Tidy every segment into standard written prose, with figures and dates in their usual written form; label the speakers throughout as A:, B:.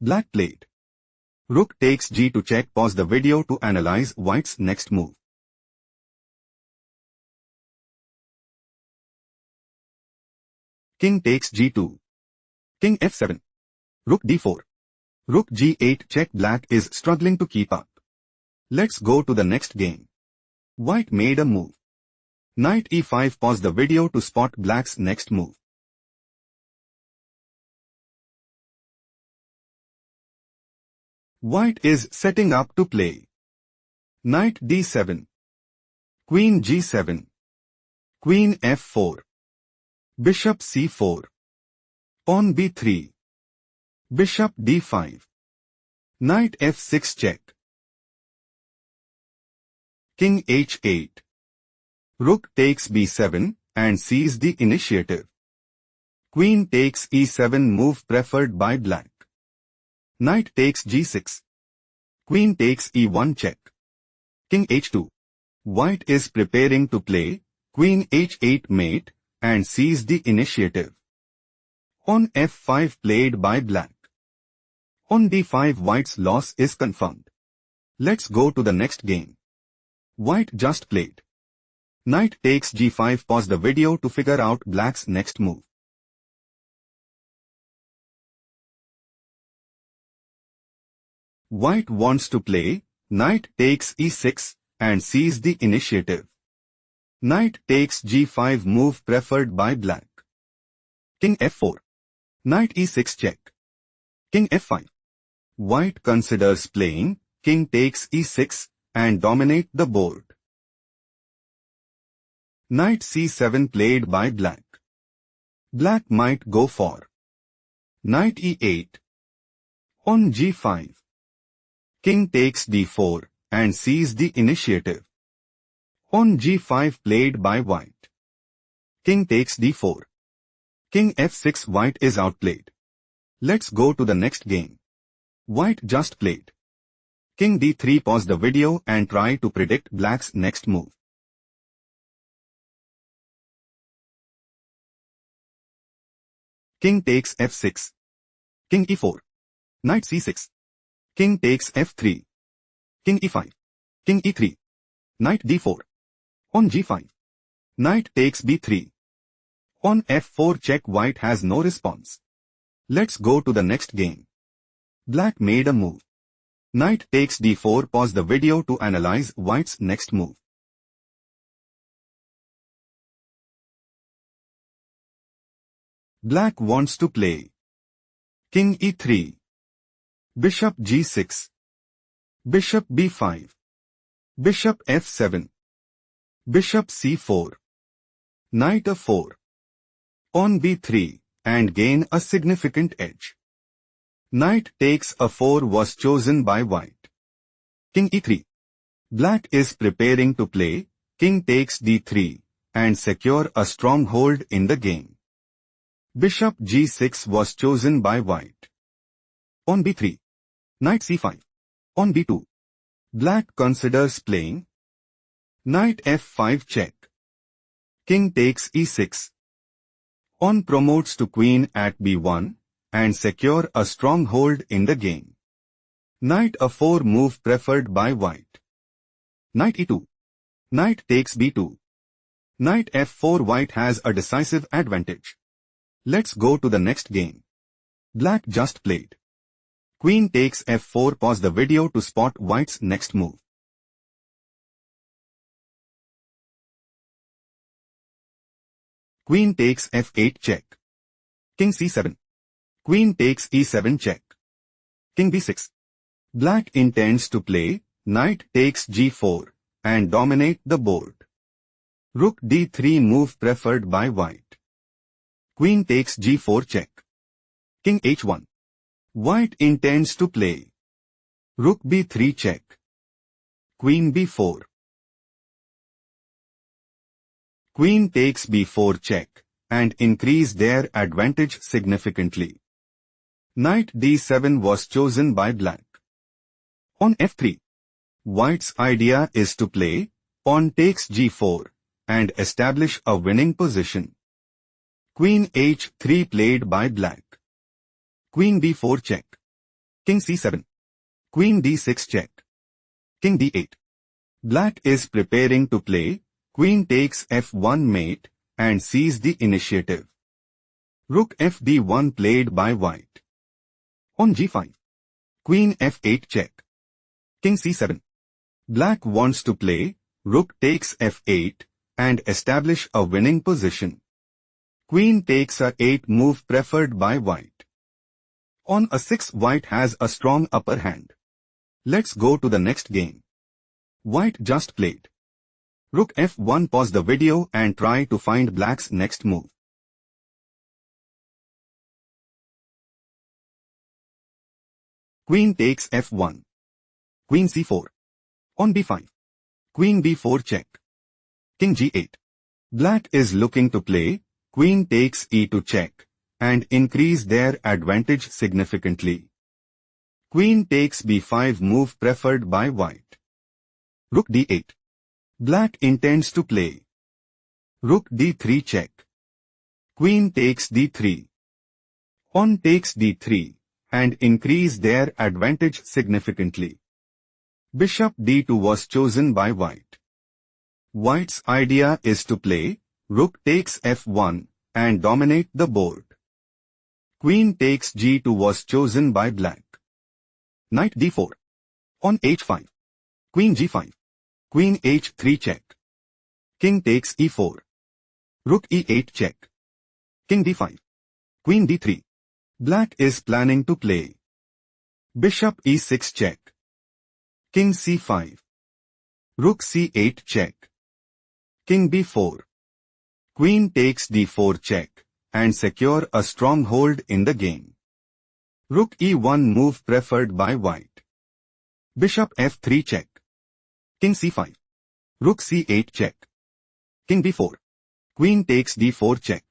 A: Black played. Rook takes g to check. Pause the video to analyze white's next move. King takes g2. King f7. Rook d4. Rook g8 check. Black is struggling to keep up. Let's go to the next game. White made a move. Knight e5. Pause the video to spot black's next move. White is setting up to play. Knight d7. Queen g7. Queen f4. Bishop c4. Pawn b3. Bishop d5. Knight f6 check. King h8. Rook takes b7 and seizes the initiative. Queen takes e7 move preferred by black. Knight takes g6. Queen takes e1 check. King h2. White is preparing to play Queen h8 mate and seizes the initiative. On f5 played by black. On d5 white's loss is confirmed. Let's go to the next game. White just played. Knight takes g5. Pause the video to figure out black's next move. White wants to play Knight takes e6 and seizes the initiative. Knight takes g5 move preferred by black. King f4. Knight e6 check. King f5. White considers playing King takes e6 and dominate the board. Knight c7 played by black. Black might go for Knight e8. On g5. King takes d4 and seizes the initiative. On g5 played by white. King takes d4. King f6. White is outplayed. Let's go to the next game. White just played. King d3. Pause the video and try to predict black's next move. King takes f6. King e4. Knight c6. King takes f3. King e5. King e3. Knight d4. On g5. Knight takes b3. On f4 check. White has no response. Let's go to the next game. Black made a move. Knight takes d4. Pause the video to analyze white's next move. Black wants to play King e3. Bishop g6. Bishop b5. Bishop f7. Bishop c4. Knight a4. On b3 and gain a significant edge. Knight takes a4 was chosen by white. King e3. Black is preparing to play King takes d3 and secure a stronghold in the game. Bishop g6 was chosen by white. On b3. Knight c5. On b2. Black considers playing Knight f5 check. King takes e6. On promotes to Queen at b1 and secure a stronghold in the game. Knight a4 move preferred by white. Knight e2. Knight takes b2. Knight f4. White has a decisive advantage. Let's go to the next game. Black just played. Queen takes f4. Pause the video to spot white's next move. Queen takes f8 check. King c7. Queen takes e7 check. King b6. Black intends to play Knight takes g4 and dominate the board. Rook d3 move preferred by white. Queen takes g4 check. King h1. White intends to play Rook b3 check. Queen b4. Queen takes b4 check and increase their advantage significantly. Knight d7 was chosen by black. On f3. White's idea is to play pawn takes g4 and establish a winning position. Queen h3 played by black. Queen b4 check. King c7. Queen d6 check. King d8. Black is preparing to play. Queen takes f1 mate and seize the initiative. Rook fd1 played by white. On g5. Queen f8 check. King c7. Black wants to play. Rook takes f8 and establish a winning position. Queen takes a 8 move preferred by white. On a6, white has a strong upper hand. Let's go to the next game. White just played. Rook f1. Pause the video and try to find black's next move. Queen takes f1. Queen c4. On b5. Queen b4 check. King g8. Black is looking to play. Queen takes e2 check and increase their advantage significantly. Queen takes b5 move preferred by white. Rook d8. Black intends to play. Rook d3 check. Queen takes d3. Pawn takes d3 and increase their advantage significantly. Bishop d2 was chosen by white. White's idea is to play. Rook takes f1 and dominate the board. Queen takes g2 was chosen by black. Knight d4. On h5. Queen g5. Queen h3 check. King takes e4. Rook e8 check. King d5. Queen d3. Black is planning to play. Bishop e6 check. King c5. Rook c8 check. King b4. Queen takes d4 check and secure a stronghold in the game. Rook e1 move preferred by white. Bishop f3 check. King c5. Rook c8 check. King b4. Queen takes d4 check.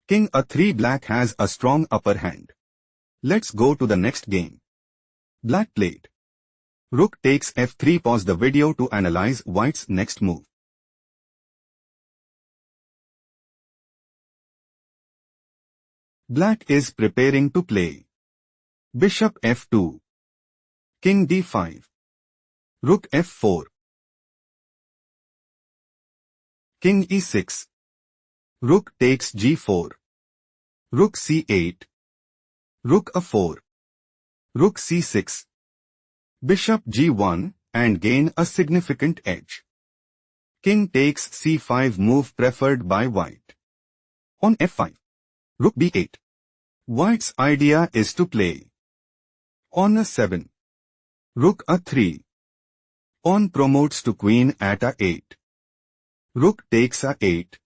A: King a3. Black has a strong upper hand. Let's go to the next game. Black played. Rook takes f3. Pause the video to analyze white's next move. Black is preparing to play. Bishop f2. King d5. Rook f4. King e6. Rook takes g4. Rook c8. Rook a4. Rook c6. Bishop g1 and gain a significant edge. King takes c5 move preferred by white. On f5. Rook b8. White's idea is to play. On a7. Rook a3. Pawn promotes to queen at a8. Rook takes a8.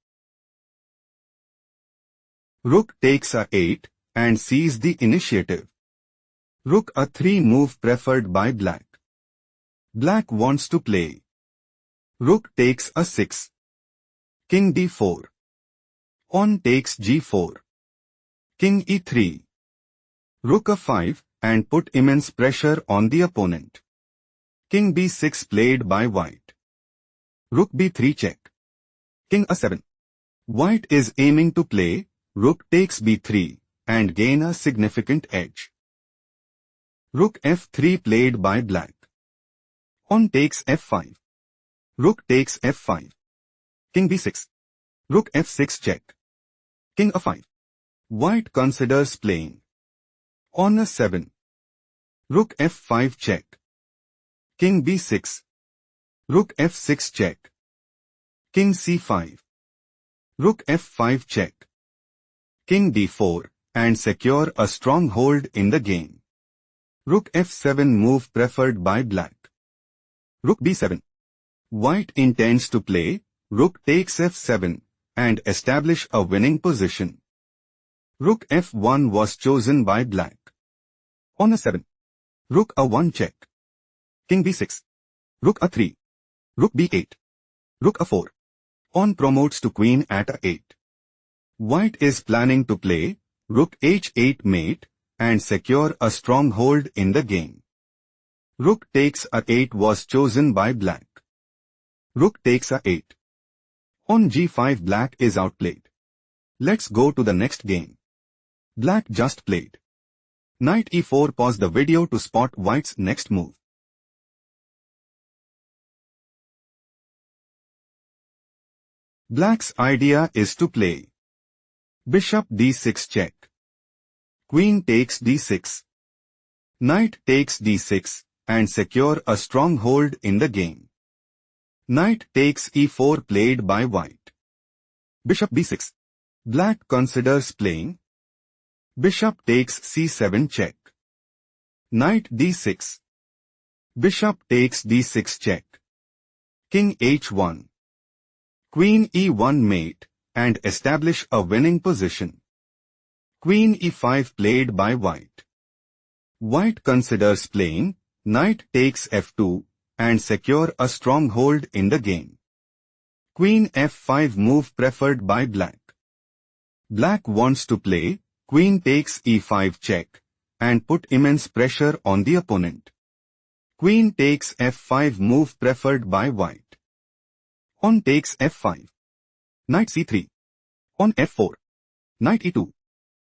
A: Rook takes a8 and seize the initiative. Rook a3 move preferred by black. Black wants to play. Rook takes a6. King d4. Pawn takes g4. King e3. Rook a5 and put immense pressure on the opponent. King b6 played by white. Rook b3 check. King a7. White is aiming to play. Rook takes b3 and gain a significant edge. Rook f3 played by black. Pawn takes f5. Rook takes f5. King b6. Rook f6 check. King a5. White considers playing. On a7. Rook f5 check. King b6. Rook f6 check. King c5. Rook f5 check. King d4 and secure a stronghold in the game. Rook f7 move preferred by black. Rook b7. White intends to play. Rook takes f7 and establish a winning position. Rook f1 was chosen by black. On a7. Rook a1 check. King b6. Rook a3. Rook b8. Rook a4. Pawn promotes to queen at a8. White is planning to play. Rook h8 mate and secure a stronghold in the game. Rook takes a8 was chosen by black. Rook takes a8. On g5 black is outplayed. Let's go to the next game. Black just played. Knight e4. Pause the video to spot white's next move. Black's idea is to play bishop d6 check. Queen takes d6. Knight takes d6 and secure a stronghold in the game. Knight takes e4 played by white. Bishop b6. Black considers playing bishop takes c7 check. Knight d6. Bishop takes d6 check. King h1. Queen e1 mate and establish a winning position. Queen e5 played by white. White considers playing knight takes f2 and secure a stronghold in the game. Queen f5 move preferred by black. Black wants to play queen takes e5 check and put immense pressure on the opponent. Queen takes f5 move preferred by white. Pawn takes f5. Knight c3. On f4. Knight e2.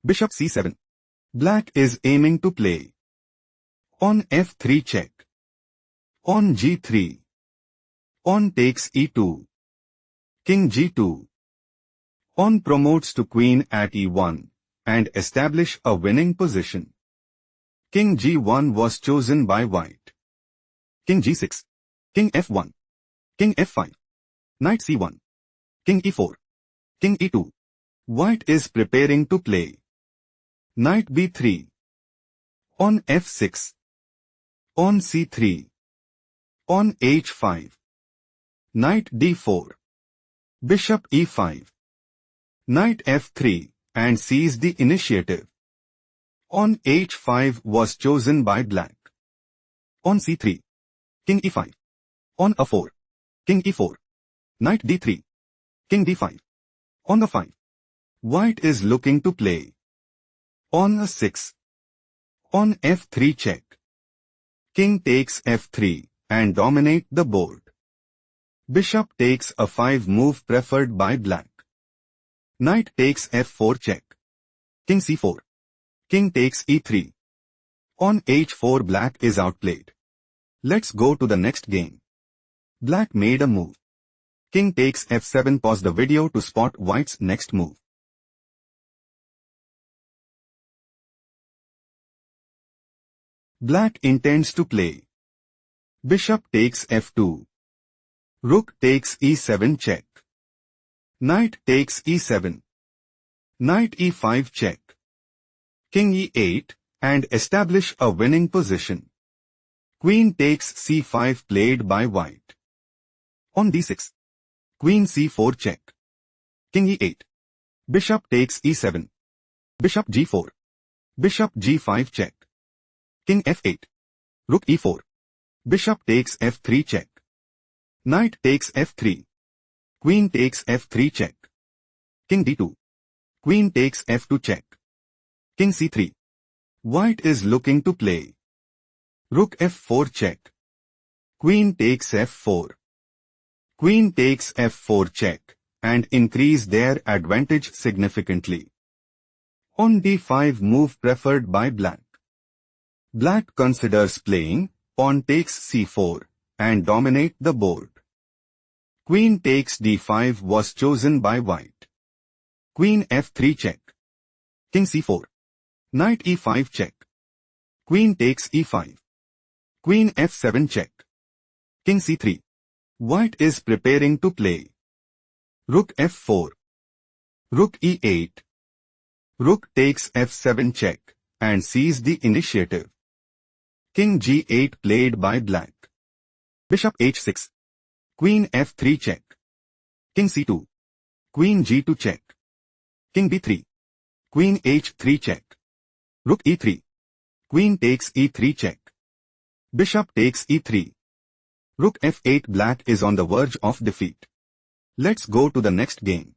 A: Bishop c7. Black is aiming to play on f3 check. On g3. Pawn takes e2. King g2. Pawn promotes to queen at e1 and establish a winning position. King g1 was chosen by white. King g6. King f1. King f5. Knight c1. King e4. King e2. White is preparing to play knight b3. On f6. On c3. On h5. Knight d4. Bishop e5. Knight f3 and seize the initiative. On h5 was chosen by black. On c3. King e5. On a4. King e4. Knight d3. King d5. On the 5. White is looking to play on a6. On f3 check. King takes f3 and dominate the board. Bishop takes a 5 move preferred by black. Knight takes f4 check. King c4. King takes e3. On h4 black is outplayed. Let's go to the next game. Black made a move. King takes f7. Pause the video to spot white's next move. Black intends to play bishop takes f2. Rook takes e7 check. Knight takes e7. Knight e5 check. King e8 and establish a winning position. Queen takes c5 played by white. On d6. Queen c4 check. King e8. Bishop takes e7. Bishop g4. Bishop g5 check. King f8. Rook e4. Bishop takes f3 check. Knight takes f3. Queen takes f3 check. King d2. Queen takes f2 check. King c3. White is looking to play rook f4 check. Queen takes f4. Queen takes f4 check and increase their advantage significantly. On d5 move preferred by black. Black considers playing pawn takes c4 and dominate the board. Queen takes d5 was chosen by white. Queen f3 check. King c4. Knight e5 check. Queen takes e5. Queen f7 check. King c3. White is preparing to play rook f4. Rook e8. Rook takes f7 check and seize the initiative. King g8 played by black. Bishop h6. Queen f3 check. King c2. Queen g2 check. King b3. Queen h3 check. Rook e3. Queen takes e3 check. Bishop takes e3. Rook f8. Black is on the verge of defeat. Let's go to the next game.